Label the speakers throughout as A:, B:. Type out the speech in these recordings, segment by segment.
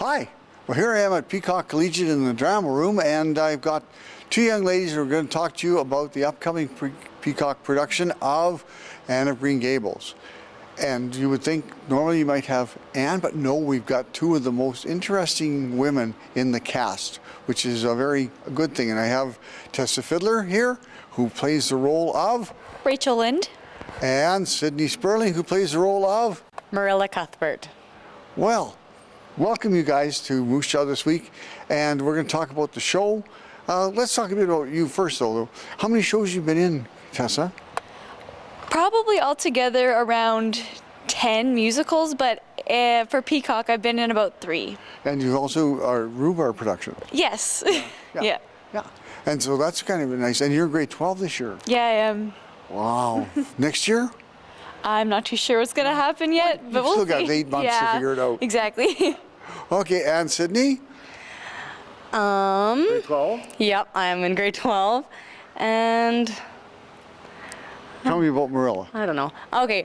A: Hi. Well, here I am at Peacock Collegiate in the drama room, and I've got two young ladies who are going to talk to you about the upcoming Peacock production of Anne of Green Gables. And you would think normally you might have Anne, but no, we've got two of the most interesting women in the cast, which is a very good thing. And I have Tessa Fiddler here, who plays the role of
B: Rachel Lind.
A: And Sydney Sperling, who plays the role of
C: Marilla Cuthbert.
A: Well, welcome you guys to Moose Jaw this week, and we're going to talk about the show. Let's talk a bit about you first, though. How many shows you've been in, Tessa?
B: Probably altogether around 10 musicals, but for Peacock I've been in about 3.
A: And you also are Rhubarb production.
B: Yes.
A: Yeah. Yeah. And so that's kind of nice. And you're grade 12 this year.
B: Yeah, I am.
A: Wow. Next year?
B: I'm not too sure what's going to happen yet, but we'll see.
A: Still got 8 months to figure it out.
B: Exactly.
A: Okay, and Sydney? Grade 12?
C: Yep, I am in grade 12. And
A: Tell me about Marilla.
C: I don't know. Okay,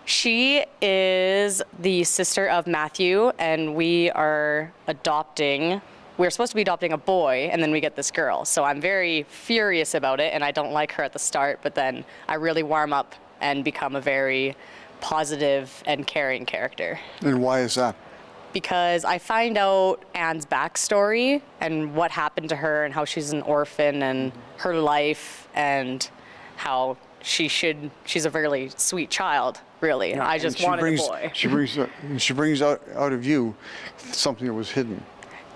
C: she is the sister of Matthew, and we're supposed to be adopting a boy, and then we get this girl. So I'm very furious about it, and I don't like her at the start, but then I really warm up and become a very positive and caring character.
A: And why is that?
C: Because I find out Anne's backstory and what happened to her and how she's an orphan and her life and how she's a really sweet child, really.
A: Yeah,
C: I just wanted a boy.
A: She brings out of you something that was hidden.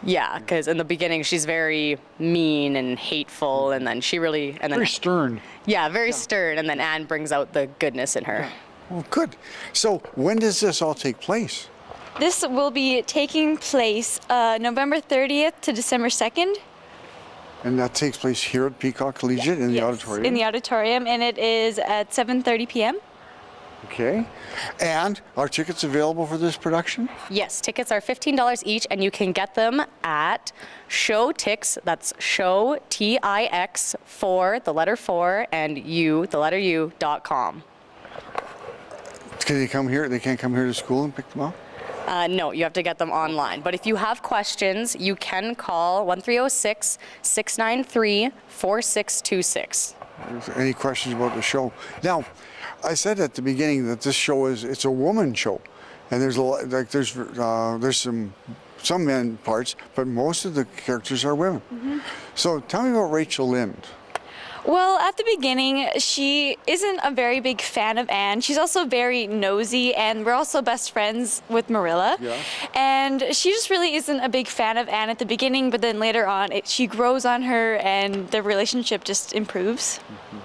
C: Yeah, because in the beginning she's very mean and hateful, and then
A: very stern.
C: Yeah, very stern, and then Anne brings out the goodness in her.
A: Yeah. Well, good. So when does this all take place?
B: This will be taking place November 30th to December 2nd.
A: And that takes place here at Peacock Collegiate in the auditorium?
B: In the auditorium, and it is at 7:30 p.m.
A: Okay. And are tickets available for this production?
C: Yes, tickets are $15 each, and you can get them at Showtix, that's Show, T-I-X, 4, the letter 4, and U, the letter U.com.
A: Can they come here? They can't come here to school and pick them up?
C: No, you have to get them online. But if you have questions, you can call 1306-693-4626.
A: Any questions about the show? Now, I said at the beginning that this show it's a woman show, and there's a lot, there's some men parts, but most of the characters are women. Mm-hmm. So tell me about Rachel Lind.
B: Well, at the beginning, she isn't a very big fan of Anne. She's also very nosy, and we're also best friends with Marilla. Yeah. And she just really isn't a big fan of Anne at the beginning, but then later on, she grows on her, and the relationship just improves.
A: Mm-hmm.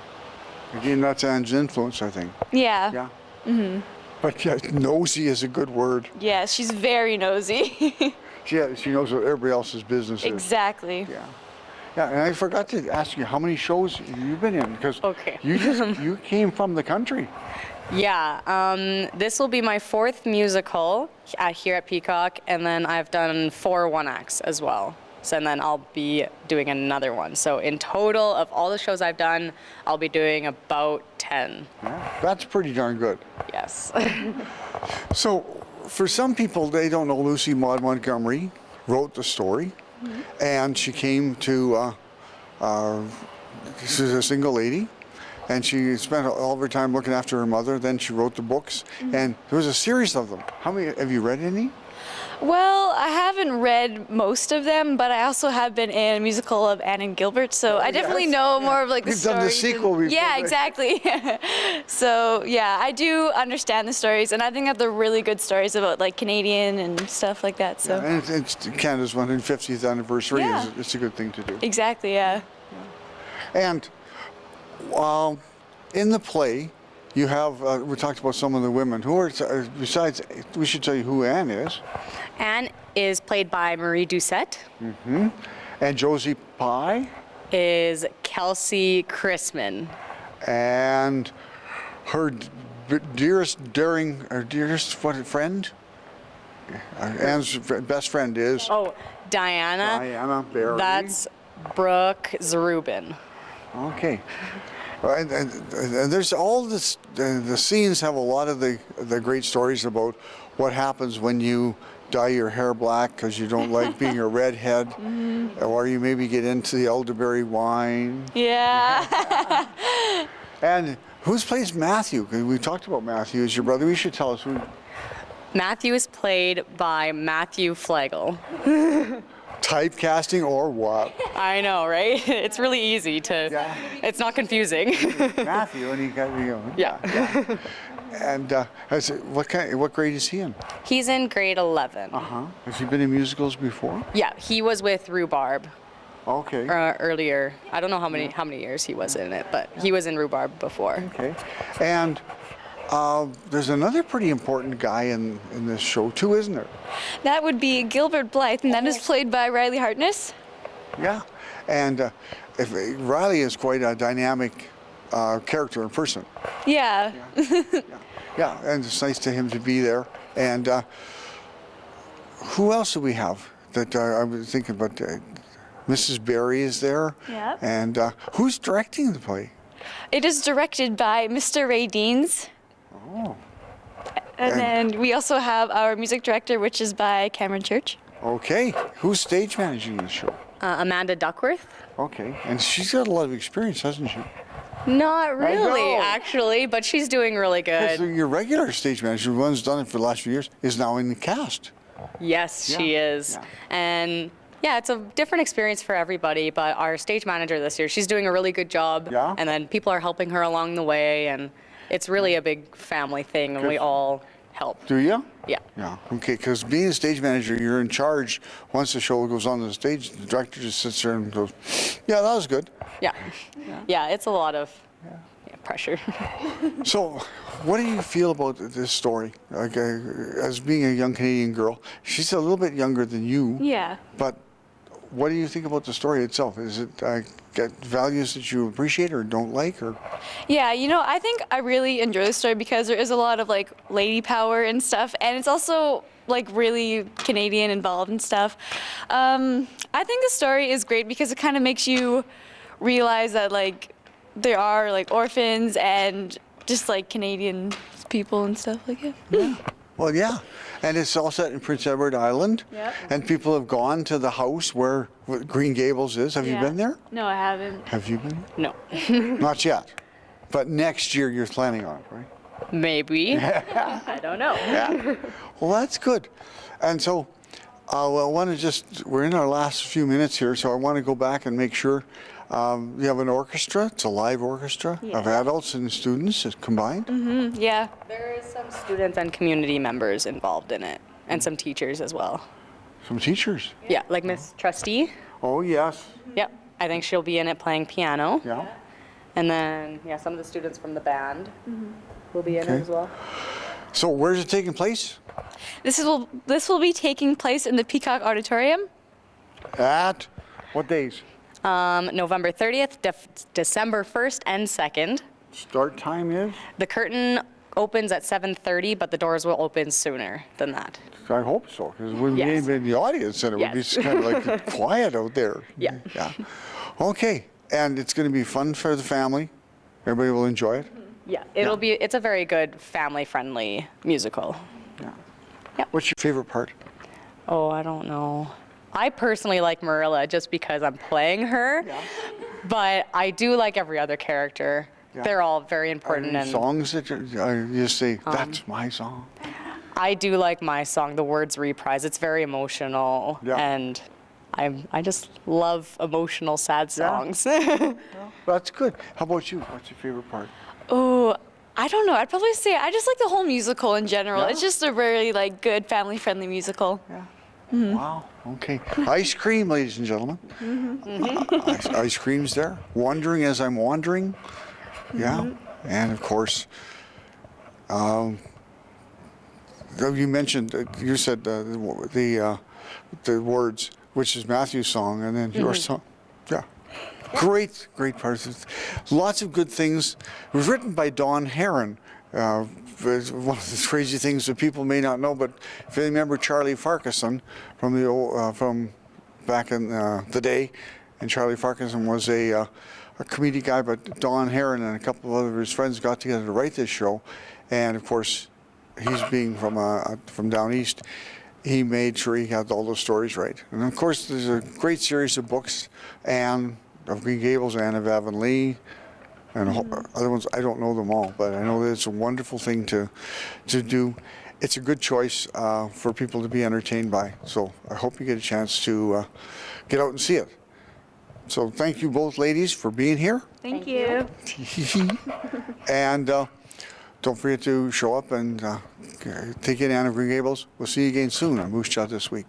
A: Again, that's Anne's influence, I think.
B: Yeah.
A: Yeah.
B: Mm-hmm.
A: But yeah, nosy is a good word.
B: Yeah, she's very nosy.
A: She knows what everybody else's business is.
B: Exactly.
A: Yeah. Yeah, and I forgot to ask you how many shows you've been in, because you came from the country.
C: Yeah, this will be my 4th musical here at Peacock, and then I've done 4 one-acts as well. So, and then I'll be doing another one. So in total of all the shows I've done, I'll be doing about 10.
A: Yeah, that's pretty darn good.
C: Yes.
A: So for some people, they don't know Lucy Maud Montgomery wrote the story. Mm-hmm. And she came to, she's a single lady, and she spent all of her time looking after her mother. Then she wrote the books, mm-hmm. and there was a series of them. How many, have you read any?
B: Well, I haven't read most of them, but I also have been in a musical of Anne and Gilbert, so I definitely know more of like the stories.
A: You've done the sequel before.
B: Yeah, exactly. So yeah, I do understand the stories, and I think that they're really good stories about like Canadian and stuff like that. So.
A: Yeah, and it's Canada's 150th anniversary. Yeah. It's a good thing to do.
B: Exactly. Yeah.
A: And in the play, you have, we talked about some of the women. Who are, besides, we should tell you who Anne is.
C: Anne is played by Marie Doucette.
A: Mm-hmm. And Josie Pye?
C: Is Kelsey Chrisman.
A: And her dearest friend? Anne's best friend is?
C: Oh, Diana.
A: Diana Barry.
C: That's Brooke Zarubin.
A: Okay. And there's all this, the scenes have a lot of the great stories about what happens when you dye your hair black because you don't like being a redhead, or you maybe get into the elderberry wine.
B: Yeah.
A: And who's plays Matthew? 'Cause we talked about Matthew as your brother. You should tell us who.
C: Matthew is played by Matthew Flagel.
A: Typecasting or what?
C: I know, right? It's really easy to.
A: Yeah.
C: It's not confusing.
A: Matthew, and he got
C: Yeah.
A: And what grade is he in?
C: He's in grade 11.
A: Has he been in musicals before?
C: Yeah, he was with Rhubarb
A: Okay.
C: earlier. I don't know how many years he was in it, but he was in Rhubarb before.
A: Okay. And there's another pretty important guy in this show too, isn't there?
B: That would be Gilbert Blythe, and that is played by Riley Hartness.
A: Yeah. And Riley is quite a dynamic character in person.
B: Yeah.
A: Yeah, and it's nice to him to be there. And who else do we have that I was thinking about? Mrs. Berry is there.
B: Yep.
A: And who's directing the play?
B: It is directed by Mr. Ray Deans.
A: Oh.
B: And then we also have our music director, which is by Cameron Church.
A: Okay. Who's stage managing the show?
C: Amanda Duckworth?
A: Okay. And she's got a lot of experience, hasn't she?
C: Not really,
A: know.
C: actually, but she's doing really
A: So
C: good.
A: your regular stage manager, the one who's done it for the last few years, is now in the cast.
C: Yes, she
A: Yeah.
C: is.
A: Yeah.
C: And yeah, it's a different experience for everybody, but our stage manager this year, she's doing a really good job.
A: Yeah.
C: And then people are helping her along the way, and it's really a big family thing, and we
A: Good.
C: all help.
A: Do you?
C: Yeah.
A: Yeah. Okay. Because being a stage manager, you're in charge. Once the show goes on the stage, the director just sits there and goes, "Yeah, that was good."
C: Yeah. Yeah, it's a lot of pressure.
A: So, what do you feel about this story? Like, as being a young Canadian girl, she's a little bit younger than you.
B: Yeah.
A: But what do you think about the story itself? Is it got values that you appreciate or don't like, or?
B: Yeah, I think I really enjoy the story because there is a lot of like lady power and stuff, and it's also like really Canadian involved and stuff. I think the story is great because it kind of makes you realize that like there are like orphans and just like Canadian people and stuff like that.
A: Yeah. Well, yeah. And it's all set in Prince Edward Island.
B: Yep.
A: And people have gone to the house where Green Gables is. Have you been there?
B: No, I haven't.
A: Have you been?
C: No.
A: Not yet. But next year you're planning on it, right?
C: Maybe. I don't know.
A: Yeah. Well, that's good. And so, well, I want to we're in our last few minutes here, so I want to go back and make sure you have an orchestra. It's a live orchestra of adults and students combined.
B: Yeah.
C: There is some students and community members involved in it, and some teachers as well.
A: Some teachers.
C: Yeah, like Miss Trustee.
A: Oh, yes.
C: Yep. I think she'll be in it playing piano.
A: Yeah.
C: And then, yeah, some of the students from the band will be in
A: Okay.
C: it as well.
A: So where's it taking place?
B: This will be taking place in the Peacock Auditorium.
A: At what days?
C: November 30th, December 1st and 2nd.
A: Start time is?
C: The curtain opens at 7:30, but the doors will open sooner than that.
A: I hope so, because we
C: Yes.
A: may be in the audience and it would be
C: Yes.
A: kind of like quiet out there.
C: Yeah.
A: Yeah. Okay. And it's going to be fun for the family. Everybody will enjoy it.
C: Yeah, it's a very good family-friendly musical.
A: Yeah.
C: Yep.
A: What's your favorite part?
C: Oh, I don't know. I personally like Marilla just because I'm playing her, but I do like every other character.
A: Yeah.
C: They're all very
A: Are
C: important,
A: there
C: and
A: songs that you say, that's my song?
C: I do like my song, The Words Reprise. It's very emotional,
A: Yeah.
C: and I just love emotional, sad songs.
A: That's good. How about you? What's your favorite part?
B: Oh, I don't know. I'd probably say I just like the whole musical in general.
A: Yeah?
B: It's just a very like good family-friendly musical.
A: Yeah. Wow. Okay. Ice cream, ladies and gentlemen. Ice cream's there. Wondering as I'm wandering. Yeah. And of course, you mentioned, you said the words, which is Matthew's song, and then your song. Yeah. Great part. Lots of good things. It was written by Don Heron. It's one of the crazy things that people may not know, but if you remember Charlie Farquharson from the old, from back in the day, and Charlie Farquharson was a comedic guy, but Don Heron and a couple of other his friends got together to write this show, and of course, he's being from down east, he made sure he had all those stories right. And of course, there's a great series of books, Anne of Green Gables, Anne of Avonlea, and other ones. I don't know them all, but I know that it's a wonderful thing to do. It's a good choice for people to be entertained by. So I hope you get a chance to get out and see it. So thank you both ladies for being here.
B: Thank you.
A: And don't forget to show up and take in Anne of Green Gables. We'll see you again soon on Moose Jaw This Week.